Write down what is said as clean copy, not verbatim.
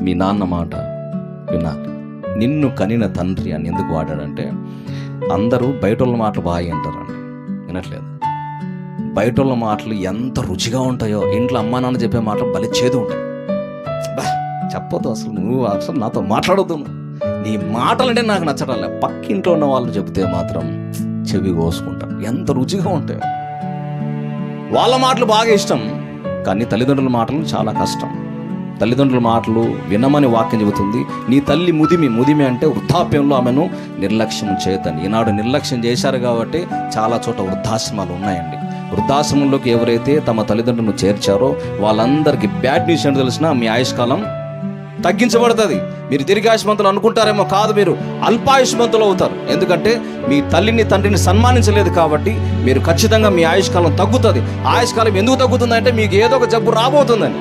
మీ నాన్న మాట వినాలి. నిన్ను కనిన తండ్రి అని ఎందుకు వాడాడంటే, అందరూ బయట వాళ్ళ మాటలు బాగా అంటారండి, వినట్లేదు. బయట వాళ్ళ మాటలు ఎంత రుచిగా ఉంటాయో, ఇంట్లో అమ్మా నాన్న చెప్పే మాటలు భలే చేదు ఉంటాయి. చెప్పొద్దు, నువ్వు అసలు నాతో మాట్లాడొద్దు, నీ మాటలంటే నాకు నచ్చడం లేదు. పక్కింట్లో ఉన్న వాళ్ళు చెబితే మాత్రం చెవి కోసుకుంటారు, ఎంత రుచిగా ఉంటాయో. వాళ్ళ మాటలు బాగా ఇష్టం, కానీ తల్లిదండ్రుల మాటలు చాలా కష్టం. తల్లిదండ్రుల మాటలు వినమని వాక్యం చెబుతుంది. నీ తల్లి ముదిమి అంటే వృద్ధాప్యంలో ఆమెను నిర్లక్ష్యం చేయదని. ఈనాడు నిర్లక్ష్యం చేశారు కాబట్టి చాలా చోట వృద్ధాశ్రమాలు ఉన్నాయండి. వృద్ధాశ్రమంలోకి ఎవరైతే తమ తల్లిదండ్రులను చేర్చారో వాళ్ళందరికీ బ్యాడ్ న్యూస్ ఏంటో తెలిసిన, మీ ఆయుష్కాలం తగ్గించబడుతుంది. మీరు దీర్ఘాయుష్మంతులు అనుకుంటారేమో, కాదు, మీరు అల్పాయుష్మంతులు అవుతారు. ఎందుకంటే మీ తల్లిని తండ్రిని సన్మానించలేదు కాబట్టి మీరు ఖచ్చితంగా మీ ఆయుష్కాలం తగ్గుతుంది. ఆయుష్కాలం ఎందుకు తగ్గుతుందంటే మీకు ఏదో ఒక జబ్బు రాబోతుందని.